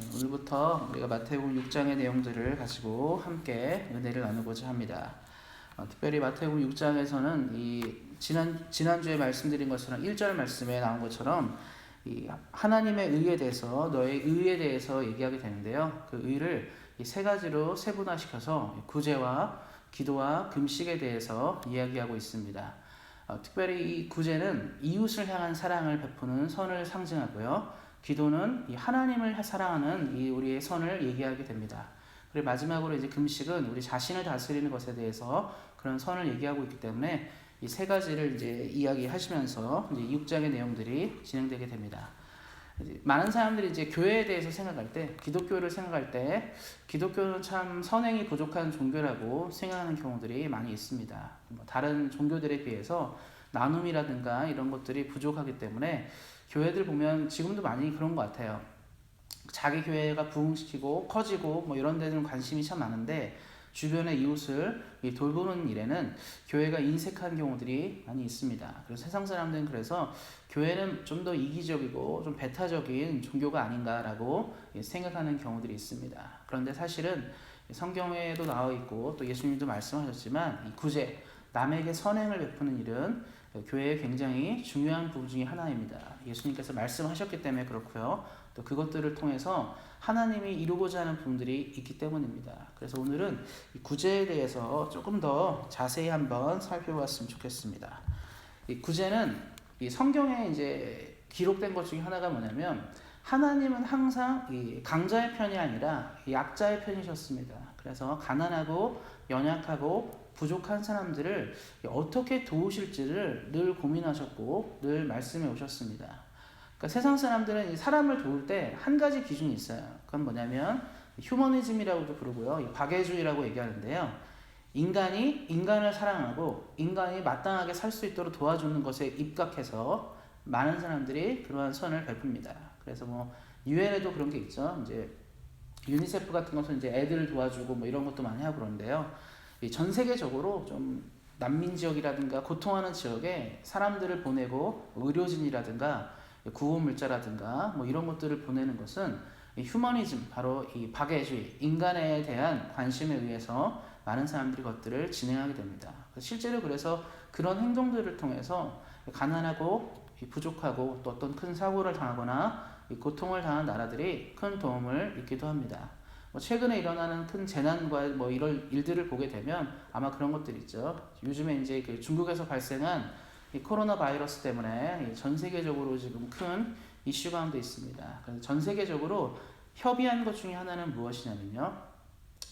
오늘부터 우리가 마태복음 6장의 내용들을 가지고 함께 은혜를 나누고자 합니다. 특별히 마태복음 6장에서는 이 지난주에 말씀드린 것처럼 1절 말씀에 나온 것처럼 이 하나님의 의에 대해서 너의 의에 대해서 얘기하게 되는데요. 그 의를 이 세 가지로 세분화시켜서 구제와 기도와 금식에 대해서 이야기하고 있습니다. 특별히 이 구제는 이웃을 향한 사랑을 베푸는 선을 상징하고요. 기도는 이 하나님을 사랑하는 이 우리의 선을 얘기하게 됩니다. 그리고 마지막으로 이제 금식은 우리 자신을 다스리는 것에 대해서 그런 선을 얘기하고 있기 때문에 이 세 가지를 이제 이야기하시면서 이제 6장의 내용들이 진행되게 됩니다. 많은 사람들이 이제 교회에 대해서 생각할 때, 기독교를 생각할 때, 기독교는 참 선행이 부족한 종교라고 생각하는 경우들이 많이 있습니다. 다른 종교들에 비해서 나눔이라든가 이런 것들이 부족하기 때문에 교회들 보면 지금도 많이 그런 것 같아요. 자기 교회가 부흥시키고 커지고 뭐 이런 데는 관심이 참 많은데 주변의 이웃을 돌보는 일에는 교회가 인색한 경우들이 많이 있습니다. 그래서 세상 사람들은 그래서 교회는 좀 더 이기적이고 좀 배타적인 종교가 아닌가라고 생각하는 경우들이 있습니다. 그런데 사실은 성경에도 나와 있고 또 예수님도 말씀하셨지만 이 구제, 남에게 선행을 베푸는 일은 교회의 굉장히 중요한 부분 중에 하나입니다. 예수님께서 말씀하셨기 때문에 그렇고요. 또 그것들을 통해서 하나님이 이루고자 하는 부분들이 있기 때문입니다. 그래서 오늘은 이 구제에 대해서 조금 더 자세히 한번 살펴봤으면 좋겠습니다. 이 구제는 이 성경에 이제 기록된 것 중에 하나가 뭐냐면 하나님은 항상 이 강자의 편이 아니라 약자의 편이셨습니다. 그래서 가난하고 연약하고 부족한 사람들을 어떻게 도우실지를 늘 고민하셨고 늘 말씀해 오셨습니다. 그러니까 세상 사람들은 사람을 도울 때 한 가지 기준이 있어요. 그건 뭐냐면 휴머니즘이라고도 부르고요. 박애주의라고 얘기하는데요. 인간이 인간을 사랑하고 인간이 마땅하게 살 수 있도록 도와주는 것에 입각해서 많은 사람들이 그러한 선을 베풉니다. 그래서 뭐 유엔에도 그런 게 있죠. 이제 유니세프 같은 것은 이제 애들을 도와주고 뭐 이런 것도 많이 하고 그러는데요. 전 세계적으로 좀 난민 지역이라든가 고통하는 지역에 사람들을 보내고 의료진이라든가 구호물자라든가 뭐 이런 것들을 보내는 것은 휴머니즘, 바로 이 박애주의, 인간에 대한 관심에 의해서 많은 사람들이 그것들을 진행하게 됩니다. 실제로 그래서 그런 행동들을 통해서 가난하고 부족하고 또 어떤 큰 사고를 당하거나 고통을 당한 나라들이 큰 도움을 입기도 합니다. 최근에 일어나는 큰 재난과 뭐 이런 일들을 보게 되면 아마 그런 것들이 있죠. 요즘에 이제 그 중국에서 발생한 이 코로나 바이러스 때문에 전 세계적으로 지금 큰 이슈 가운데 있습니다. 그래서 전 세계적으로 협의한 것 중에 하나는 무엇이냐면요.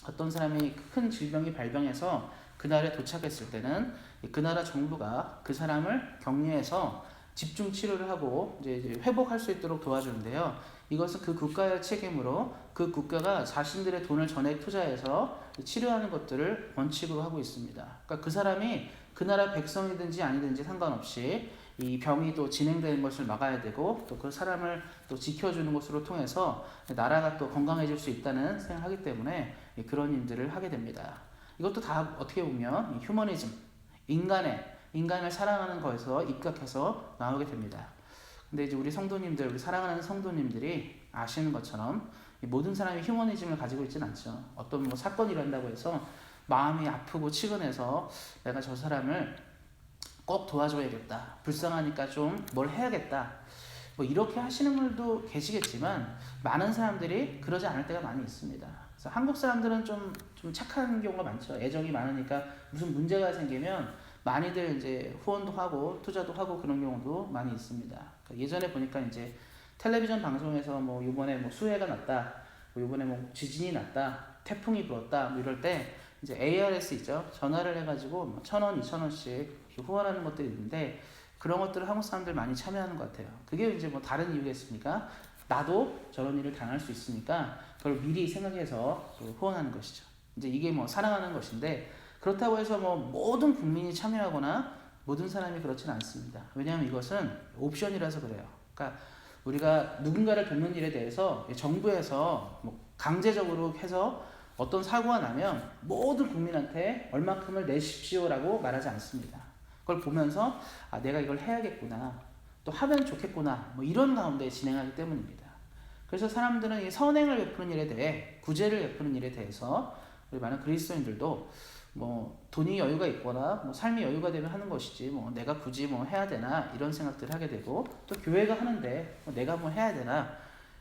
어떤 사람이 큰 질병이 발병해서 그날에 도착했을 때는 그 나라 정부가 그 사람을 격리해서 집중 치료를 하고 이제 회복할 수 있도록 도와주는데요. 이것은 그 국가의 책임으로 그 국가가 자신들의 돈을 전액 투자해서 치료하는 것들을 원칙으로 하고 있습니다. 그러니까 그 사람이 그 나라 백성이든지 아니든지 상관없이 이 병이 또 진행되는 것을 막아야 되고 또 그 사람을 또 지켜주는 것으로 통해서 나라가 또 건강해질 수 있다는 생각하기 때문에 그런 일들을 하게 됩니다. 이것도 다 어떻게 보면 휴머니즘, 인간을 사랑하는 거에서 입각해서 나오게 됩니다. 근데 이제 우리 성도님들, 우리 사랑하는 성도님들이 아시는 것처럼 모든 사람이 휴머니즘을 가지고 있지는 않죠. 어떤 뭐 사건이 일어난다고 해서 마음이 아프고 치근해서 내가 저 사람을 꼭 도와줘야겠다. 불쌍하니까 좀 뭘 해야겠다. 뭐 이렇게 하시는 분들도 계시겠지만 많은 사람들이 그러지 않을 때가 많이 있습니다. 그래서 한국 사람들은 좀 착한 경우가 많죠. 애정이 많으니까 무슨 문제가 생기면 많이들 이제 후원도 하고 투자도 하고 그런 경우도 많이 있습니다. 그러니까 예전에 보니까 이제 텔레비전 방송에서 뭐 이번에 뭐 수해가 났다, 뭐 이번에 뭐 지진이 났다, 태풍이 불었다, 뭐 이럴 때 이제 ARS 있죠. 전화를 해가지고 뭐 1,000원, 2,000원씩 후원하는 것들이 있는데 그런 것들을 한국 사람들 많이 참여하는 것 같아요. 그게 이제 뭐 다른 이유겠습니까? 나도 저런 일을 당할 수 있으니까 그걸 미리 생각해서 후원하는 것이죠. 이제 이게 뭐 사랑하는 것인데 그렇다고 해서 뭐 모든 국민이 참여하거나 모든 사람이 그렇지는 않습니다. 왜냐하면 이것은 옵션이라서 그래요. 그러니까 우리가 누군가를 돕는 일에 대해서 정부에서 뭐 강제적으로 해서 어떤 사고가 나면 모든 국민한테 얼마큼을 내십시오라고 말하지 않습니다. 그걸 보면서 내가 이걸 해야겠구나, 또 하면 좋겠구나, 뭐 이런 가운데 진행하기 때문입니다. 그래서 사람들은 이 선행을 베푸는 일에 대해, 구제를 베푸는 일에 대해서 우리 많은 그리스도인들도 뭐 돈이 여유가 있거나 뭐 삶이 여유가 되면 하는 것이지 뭐 내가 굳이 뭐 해야 되나 이런 생각들을 하게 되고, 또 교회가 하는데 뭐 내가 뭐 해야 되나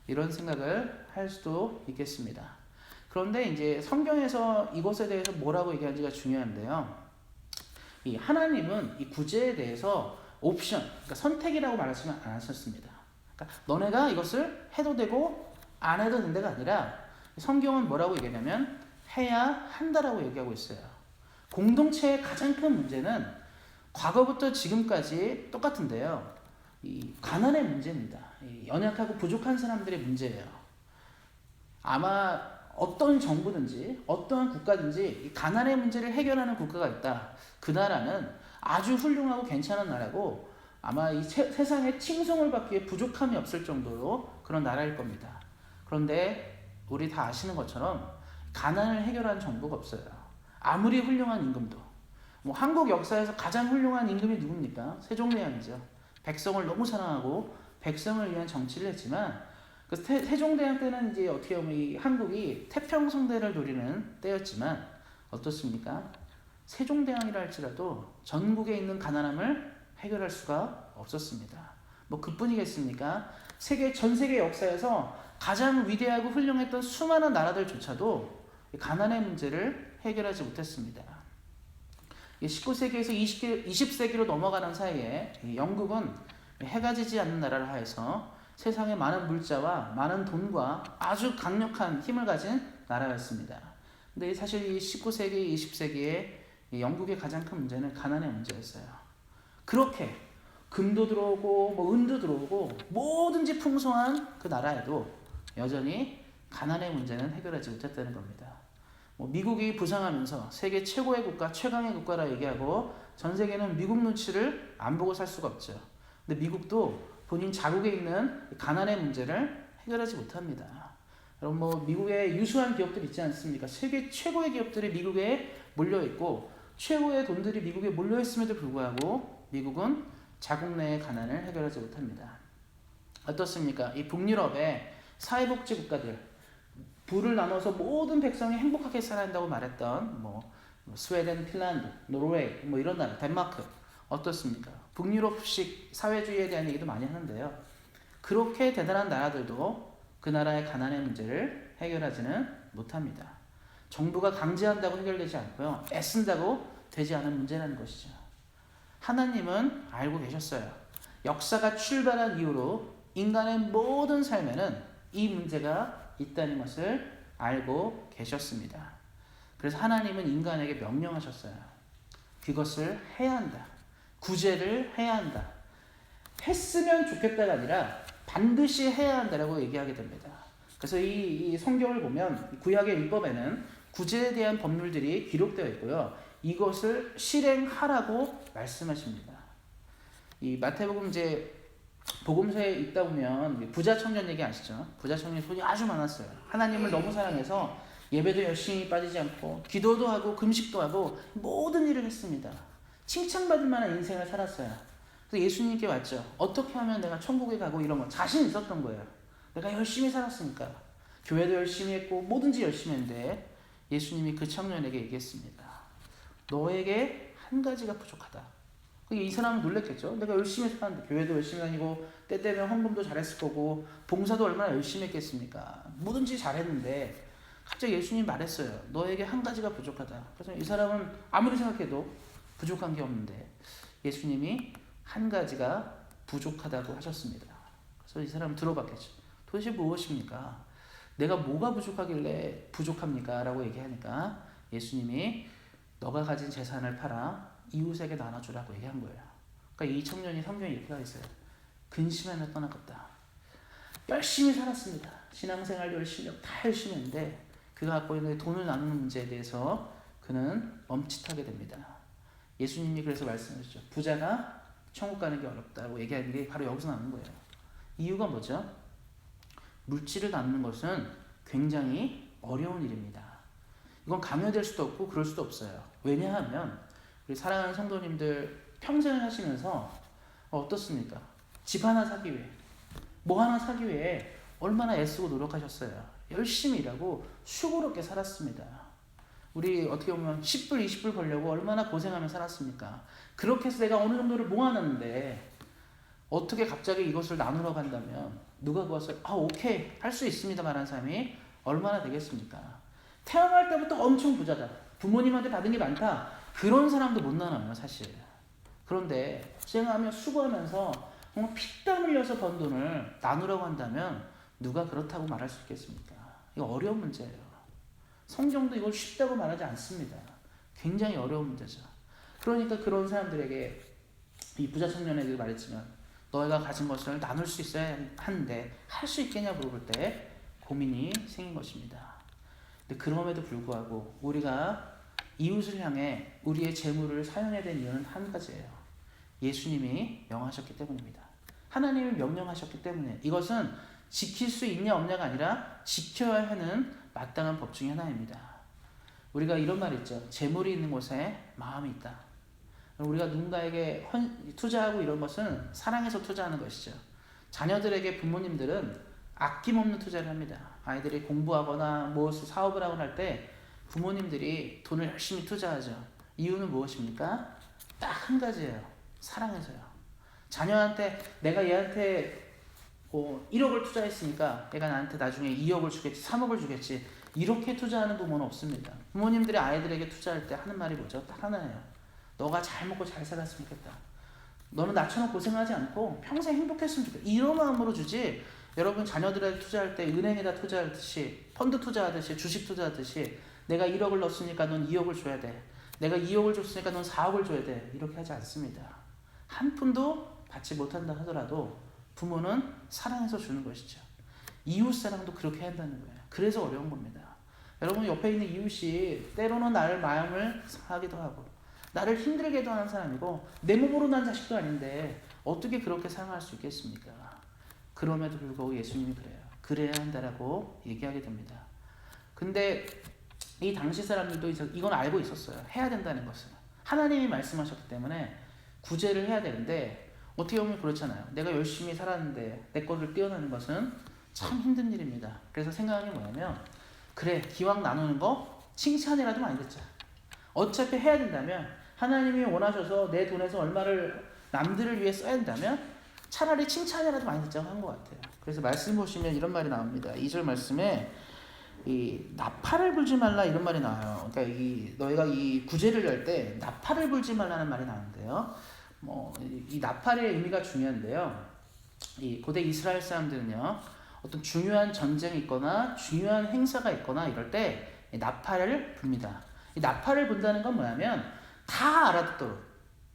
이런 생각을 할 수도 있겠습니다. 그런데 이제 성경에서 이것에 대해서 뭐라고 얘기하는지가 중요한데요. 이 하나님은 이 구제에 대해서 옵션, 그러니까 선택이라고 말하시면 안 하셨습니다. 그러니까 너네가 이것을 해도 되고 안 해도 된다가 아니라, 성경은 뭐라고 얘기하냐면 해야 한다라고 얘기하고 있어요. 공동체의 가장 큰 문제는 과거부터 지금까지 똑같은데요. 이 가난의 문제입니다. 이 연약하고 부족한 사람들의 문제예요. 아마 어떤 정부든지 어떠한 국가든지 이 가난의 문제를 해결하는 국가가 있다. 그 나라는 아주 훌륭하고 괜찮은 나라고, 아마 이 세상에 칭송을 받기에 부족함이 없을 정도로 그런 나라일 겁니다. 그런데 우리 다 아시는 것처럼 가난을 해결하는 정부가 없어요. 아무리 훌륭한 임금도. 뭐 한국 역사에서 가장 훌륭한 임금이 누굽니까? 세종대왕이죠. 백성을 너무 사랑하고 백성을 위한 정치를 했지만, 그 세종대왕 때는 이제 어떻게 보면 이 한국이 태평성대를 노리는 때였지만 어떻습니까? 세종대왕이라 할지라도 전국에 있는 가난함을 해결할 수가 없었습니다. 뭐 그뿐이겠습니까? 전 세계 역사에서 가장 위대하고 훌륭했던 수많은 나라들조차도 가난의 문제를 해결하지 못했습니다. 19세기에서 20세기로 넘어가는 사이에 영국은 해가 지지 않는 나라를 하여서 세상에 많은 물자와 많은 돈과 아주 강력한 힘을 가진 나라였습니다. 근데 사실 이 19세기, 20세기에 영국의 가장 큰 문제는 가난의 문제였어요. 그렇게 금도 들어오고 뭐 은도 들어오고 뭐든지 풍성한 그 나라에도 여전히 가난의 문제는 해결하지 못했다는 겁니다. 뭐 미국이 부상하면서 세계 최고의 국가, 최강의 국가라 얘기하고 전 세계는 미국 눈치를 안 보고 살 수가 없죠. 근데 미국도 본인 자국에 있는 가난의 문제를 해결하지 못합니다. 여러분 뭐 미국의 유수한 기업들 있지 않습니까? 세계 최고의 기업들이 미국에 몰려있고 최고의 돈들이 미국에 몰려있음에도 불구하고 미국은 자국 내의 가난을 해결하지 못합니다. 어떻습니까? 이 북유럽의 사회복지 국가들, 부를 나눠서 모든 백성이 행복하게 살아야 한다고 말했던 뭐 스웨덴, 핀란드, 노르웨이 뭐 이런 나라, 덴마크 어떻습니까? 북유럽식 사회주의에 대한 얘기도 많이 하는데요. 그렇게 대단한 나라들도 그 나라의 가난의 문제를 해결하지는 못합니다. 정부가 강제한다고 해결되지 않고요. 애쓴다고 되지 않은 문제라는 것이죠. 하나님은 알고 계셨어요. 역사가 출발한 이후로 인간의 모든 삶에는 이 문제가 있다는 것을 알고 계셨습니다. 그래서 하나님은 인간에게 명령하셨어요. 그것을 해야 한다. 구제를 해야 한다. 했으면 좋겠다가 아니라 반드시 해야 한다라고 얘기하게 됩니다. 그래서 이 성경을 보면 구약의 율법에는 구제에 대한 법률들이 기록되어 있고요. 이것을 실행하라고 말씀하십니다. 이 마태복음 이제 복음서에 있다 보면 부자 청년 얘기 아시죠? 부자 청년이 돈이 아주 많았어요. 하나님을 너무 사랑해서 예배도 열심히 빠지지 않고 기도도 하고 금식도 하고 모든 일을 했습니다. 칭찬받을 만한 인생을 살았어요. 그래서 예수님께 왔죠. 어떻게 하면 내가 천국에 가고 이런 거 자신 있었던 거예요. 내가 열심히 살았으니까. 교회도 열심히 했고 뭐든지 열심히 했는데 예수님이 그 청년에게 얘기했습니다. 너에게 한 가지가 부족하다. 이 사람은 놀랬겠죠. 내가 열심히 살았는데 교회도 열심히 다니고 때 되면 헌금도 잘했을 거고 봉사도 얼마나 열심히 했겠습니까. 뭐든지 잘했는데 갑자기 예수님이 말했어요. 너에게 한 가지가 부족하다. 그래서 이 사람은 아무리 생각해도 부족한 게 없는데 예수님이 한 가지가 부족하다고 하셨습니다. 그래서 이 사람은 들어봤겠죠. 도대체 무엇입니까? 내가 뭐가 부족하길래 부족합니까? 라고 얘기하니까 예수님이 너가 가진 재산을 팔아 이웃에게 나눠주라고 얘기한 거예요. 그러니까 이 청년이 성경에 이렇게 가 있어요. 근심하며 떠나갔다. 열심히 살았습니다. 신앙생활 열심히 다 열심히 했는데 그가 갖고 있는 돈을 나누는 문제에 대해서 그는 멈칫하게 됩니다. 예수님이 그래서 말씀하셨죠. 부자가 천국 가는 게 어렵다고 얘기하는 게 바로 여기서 나오는 거예요. 이유가 뭐죠? 물질을 나누는 것은 굉장히 어려운 일입니다. 이건 강요될 수도 없고 그럴 수도 없어요. 왜냐하면 우리 사랑하는 성도님들 평생을 하시면서 어떻습니까? 집 하나 사기 위해, 뭐 하나 사기 위해 얼마나 애쓰고 노력하셨어요. 열심히 일하고 수고롭게 살았습니다. 우리 어떻게 보면 10불, 20불 벌려고 얼마나 고생하며 살았습니까? 그렇게 해서 내가 어느 정도를 모아놨는데 어떻게 갑자기 이것을 나누러 간다면 누가 그것을 오케이 할 수 있습니다 말하는 사람이 얼마나 되겠습니까? 태어날 때부터 엄청 부자다. 부모님한테 받은 게 많다. 그런 사람도 못 나눠요 사실. 그런데 고생하며 수고하면서 정말 피땀 흘려서 번 돈을 나누려고 한다면 누가 그렇다고 말할 수 있겠습니까? 이거 어려운 문제예요. 성경도 이걸 쉽다고 말하지 않습니다. 굉장히 어려운 문제죠. 그러니까 그런 사람들에게 이 부자 청년에게 말했지만 너희가 가진 것을 나눌 수 있어야 하는데 할 수 있겠냐 물어볼 때 고민이 생긴 것입니다. 근데 그럼에도 불구하고 우리가 이웃을 향해 우리의 재물을 사용해야 되는 이유는 한 가지예요. 예수님이 명하셨기 때문입니다. 하나님이 명령하셨기 때문에 이것은 지킬 수 있냐 없냐가 아니라 지켜야 하는 마땅한 법 중에 하나입니다. 우리가 이런 말 있죠. 재물이 있는 곳에 마음이 있다. 우리가 누군가에게 투자하고 이런 것은 사랑해서 투자하는 것이죠. 자녀들에게 부모님들은 아낌없는 투자를 합니다. 아이들이 공부하거나 무엇을 사업을 하거나 할 때 부모님들이 돈을 열심히 투자하죠. 이유는 무엇입니까? 딱 한 가지예요. 사랑해서요. 자녀한테 내가 얘한테 1억을 투자했으니까 얘가 나한테 나중에 2억을 주겠지, 3억을 주겠지 이렇게 투자하는 부모는 없습니다. 부모님들이 아이들에게 투자할 때 하는 말이 뭐죠? 딱 하나예요. 너가 잘 먹고 잘 살았으면 좋겠다. 너는 나처럼 고생하지 않고 평생 행복했으면 좋겠다. 이런 마음으로 주지. 여러분 자녀들에게 투자할 때 은행에다 투자하듯이 펀드 투자하듯이 주식 투자하듯이 내가 1억을 넣었으니까 넌 2억을 줘야 돼. 내가 2억을 줬으니까 넌 4억을 줘야 돼. 이렇게 하지 않습니다. 한 푼도 받지 못한다 하더라도 부모는 사랑해서 주는 것이죠. 이웃 사랑도 그렇게 한다는 거예요. 그래서 어려운 겁니다. 여러분 옆에 있는 이웃이 때로는 나를 마음을 상하기도 하고 나를 힘들게도 하는 사람이고 내 몸으로 난 자식도 아닌데 어떻게 그렇게 사랑할 수 있겠습니까? 그럼에도 불구하고 예수님이 그래요. 그래야 한다라고 얘기하게 됩니다. 근데 이 당시 사람들도 이건 알고 있었어요. 해야 된다는 것을. 하나님이 말씀하셨기 때문에 구제를 해야 되는데 어떻게 보면 그렇잖아요. 내가 열심히 살았는데 내 거를 떼어내는 것은 참 힘든 일입니다. 그래서 생각하는 게 뭐냐면 그래 기왕 나누는 거 칭찬이라도 많이 듣자. 어차피 해야 된다면 하나님이 원하셔서 내 돈에서 얼마를 남들을 위해 써야 된다면 차라리 칭찬이라도 많이 듣자고 한 것 같아요. 그래서 말씀 보시면 이런 말이 나옵니다. 2절 말씀에 이 나팔을 불지 말라 이런 말이 나와요. 그러니까 너희가 이 구제를 할 때 나팔을 불지 말라는 말이 나오는데요. 이 나팔의 의미가 중요한데요. 이 고대 이스라엘 사람들은요, 어떤 중요한 전쟁이 있거나 중요한 행사가 있거나 이럴 때 나팔을 붑니다. 이 나팔을 분다는 건 뭐냐면 다 알아듣도록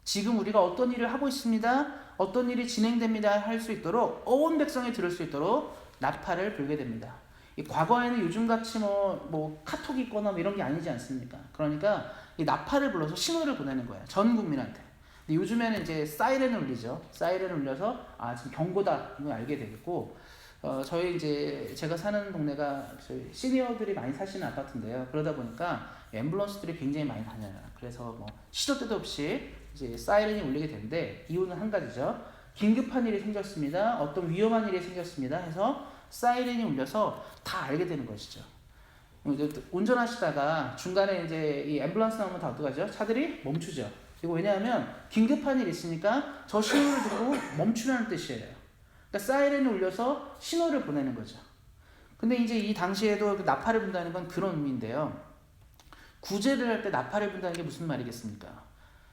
지금 우리가 어떤 일을 하고 있습니다. 어떤 일이 진행됩니다. 할 수 있도록 온 백성이 들을 수 있도록 나팔을 불게 됩니다. 이 과거에는 요즘같이 뭐 카톡이 있거나 뭐 이런 게 아니지 않습니까? 그러니까 이 나팔을 불러서 신호를 보내는 거예요. 전 국민한테. 근데 요즘에는 이제 사이렌을 울리죠. 사이렌을 울려서 지금 경고다 이걸 알게 되겠고 저희 이제 제가 사는 동네가 저희 시니어들이 많이 사시는 아파트인데요. 그러다 보니까 앰뷸런스들이 굉장히 많이 다녀요. 그래서 시도 때도 없이 이제 사이렌이 울리게 되는데 이유는 한 가지죠. 긴급한 일이 생겼습니다. 어떤 위험한 일이 생겼습니다. 해서 사이렌이 울려서 다 알게 되는 것이죠. 운전하시다가 중간에 이제 이 앰뷸런스 나오면 다 어떡하죠? 차들이 멈추죠. 이거 왜냐하면 긴급한 일이 있으니까 저 신호를 듣고 멈추라는 뜻이에요. 그러니까 사이렌이 울려서 신호를 보내는 거죠. 근데 이제 이 당시에도 나팔을 분다는 건 그런 의미인데요. 구제를 할 때 나팔을 분다는 게 무슨 말이겠습니까?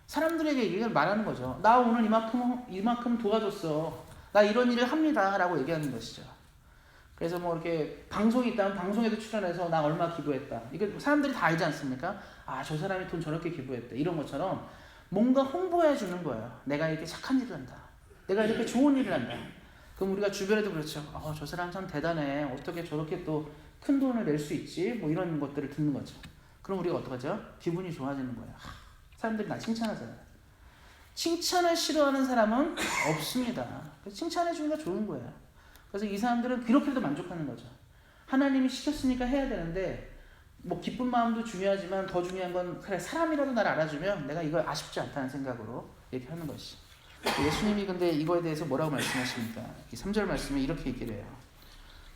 사람들에게 이걸 말하는 거죠. 나 오늘 이만큼 도와줬어. 나 이런 일을 합니다. 라고 얘기하는 것이죠. 그래서 뭐 이렇게 방송이 있다면 방송에도 출연해서 나 얼마 기부했다. 이거 사람들이 다 알지 않습니까? 저 사람이 돈 저렇게 기부했대. 이런 것처럼 뭔가 홍보해 주는 거예요. 내가 이렇게 착한 일을 한다. 내가 이렇게 좋은 일을 한다. 그럼 우리가 주변에도 그렇죠. 저 사람 참 대단해. 어떻게 저렇게 또 큰 돈을 낼 수 있지? 뭐 이런 것들을 듣는 거죠. 그럼 우리가 어떡하죠? 기분이 좋아지는 거예요. 사람들이 나 칭찬하잖아요. 칭찬을 싫어하는 사람은 없습니다. 칭찬해 주는 게 좋은 거예요. 그래서 이 사람들은 그렇게도 만족하는 거죠. 하나님이 시켰으니까 해야 되는데 뭐 기쁜 마음도 중요하지만 더 중요한 건 그래 사람이라도 나를 알아주면 내가 이걸 아쉽지 않다는 생각으로 이렇게 하는 것이. 예수님이 근데 이거에 대해서 뭐라고 말씀하십니까? 이 3절 말씀에 이렇게 얘기를 해요.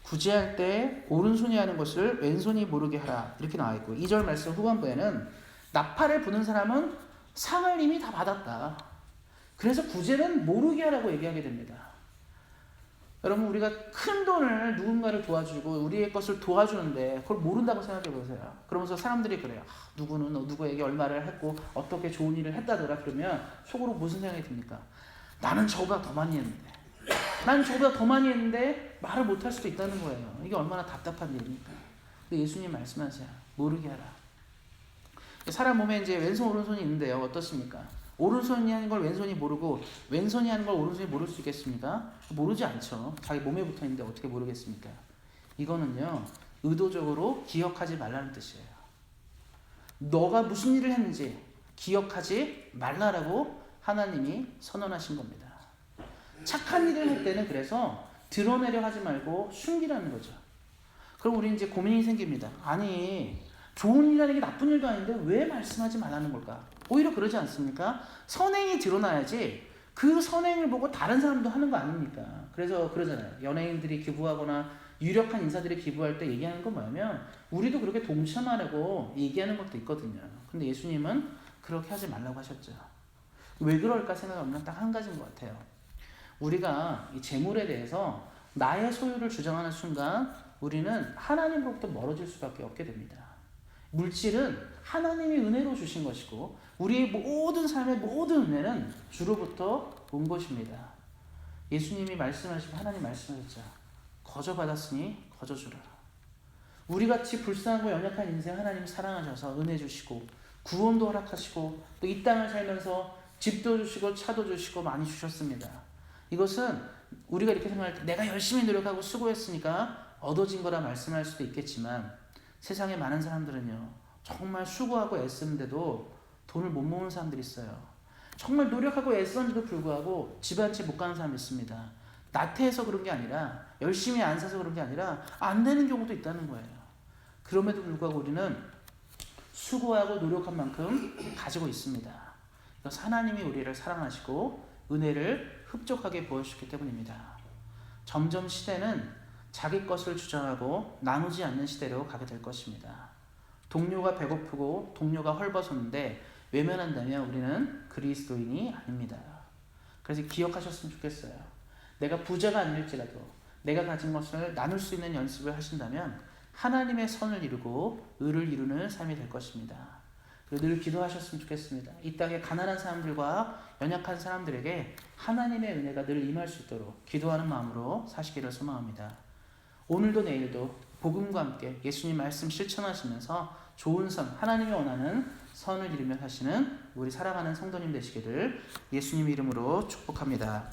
구제할 때 오른손이 하는 것을 왼손이 모르게 하라 이렇게 나와 있고 2절 말씀 후반부에는 나팔을 부는 사람은 상을 이미 다 받았다. 그래서 구제는 모르게 하라고 얘기하게 됩니다. 여러분 우리가 큰 돈을 누군가를 도와주고 우리의 것을 도와주는데 그걸 모른다고 생각해 보세요. 그러면서 사람들이 그래요. 누구는 누구에게 얼마를 했고 어떻게 좋은 일을 했다더라. 그러면 속으로 무슨 생각이 듭니까? 나는 저보다 더 많이 했는데 난 저보다 더 많이 했는데 말을 못할 수도 있다는 거예요. 이게 얼마나 답답한 일입니까? 예수님 말씀하세요. 모르게 하라. 사람 몸에 이제 왼손 오른손이 있는데요. 어떻습니까? 오른손이 하는 걸 왼손이 모르고 왼손이 하는 걸 오른손이 모를 수 있겠습니까? 모르지 않죠. 자기 몸에 붙어 있는데 어떻게 모르겠습니까? 이거는요. 의도적으로 기억하지 말라는 뜻이에요. 너가 무슨 일을 했는지 기억하지 말라라고 하나님이 선언하신 겁니다. 착한 일을 할 때는 그래서 드러내려 하지 말고 숨기라는 거죠. 그럼 우리 이제 고민이 생깁니다. 아니 좋은 일이라는 게 나쁜 일도 아닌데 왜 말씀하지 말라는 걸까? 오히려 그러지 않습니까? 선행이 드러나야지 그 선행을 보고 다른 사람도 하는 거 아닙니까? 그래서 그러잖아요. 연예인들이 기부하거나 유력한 인사들이 기부할 때 얘기하는 건 뭐냐면 우리도 그렇게 동참하려고 얘기하는 것도 있거든요. 근데 예수님은 그렇게 하지 말라고 하셨죠. 왜 그럴까 생각하면 딱 한 가지인 것 같아요. 우리가 이 재물에 대해서 나의 소유를 주장하는 순간 우리는 하나님으로부터 멀어질 수밖에 없게 됩니다. 물질은 하나님이 은혜로 주신 것이고 우리의 모든 삶의 모든 은혜는 주로부터 온 것입니다. 예수님이 말씀하시고 하나님 말씀하셨죠. 거저 받았으니 거저 주라. 우리같이 불쌍하고 연약한 인생 하나님 사랑하셔서 은혜 주시고 구원도 허락하시고 또 이 땅을 살면서 집도 주시고 차도 주시고 많이 주셨습니다. 이것은 우리가 이렇게 생각할 때 내가 열심히 노력하고 수고했으니까 얻어진 거라 말씀할 수도 있겠지만 세상에 많은 사람들은요 정말 수고하고 애쓰는데도 돈을 못 모으는 사람들이 있어요. 정말 노력하고 애썼는데도 불구하고 집 한 채 못 가는 사람이 있습니다. 나태해서 그런 게 아니라 열심히 안 사서 그런 게 아니라 안 되는 경우도 있다는 거예요. 그럼에도 불구하고 우리는 수고하고 노력한 만큼 가지고 있습니다. 이것은 하나님이 우리를 사랑하시고 은혜를 흡족하게 보여주셨기 때문입니다. 점점 시대는 자기 것을 주장하고 나누지 않는 시대로 가게 될 것입니다. 동료가 배고프고 동료가 헐벗었는데 외면한다면 우리는 그리스도인이 아닙니다. 그래서 기억하셨으면 좋겠어요. 내가 부자가 아닐지라도 내가 가진 것을 나눌 수 있는 연습을 하신다면 하나님의 선을 이루고 의를 이루는 삶이 될 것입니다. 그리고 늘 기도하셨으면 좋겠습니다. 이 땅의 가난한 사람들과 연약한 사람들에게 하나님의 은혜가 늘 임할 수 있도록 기도하는 마음으로 사시기를 소망합니다. 오늘도 내일도 복음과 함께 예수님 말씀 실천하시면서 좋은 선, 하나님이 원하는 선을 이루며 사시는 우리 사랑하는 성도님 되시기를 예수님 이름으로 축복합니다.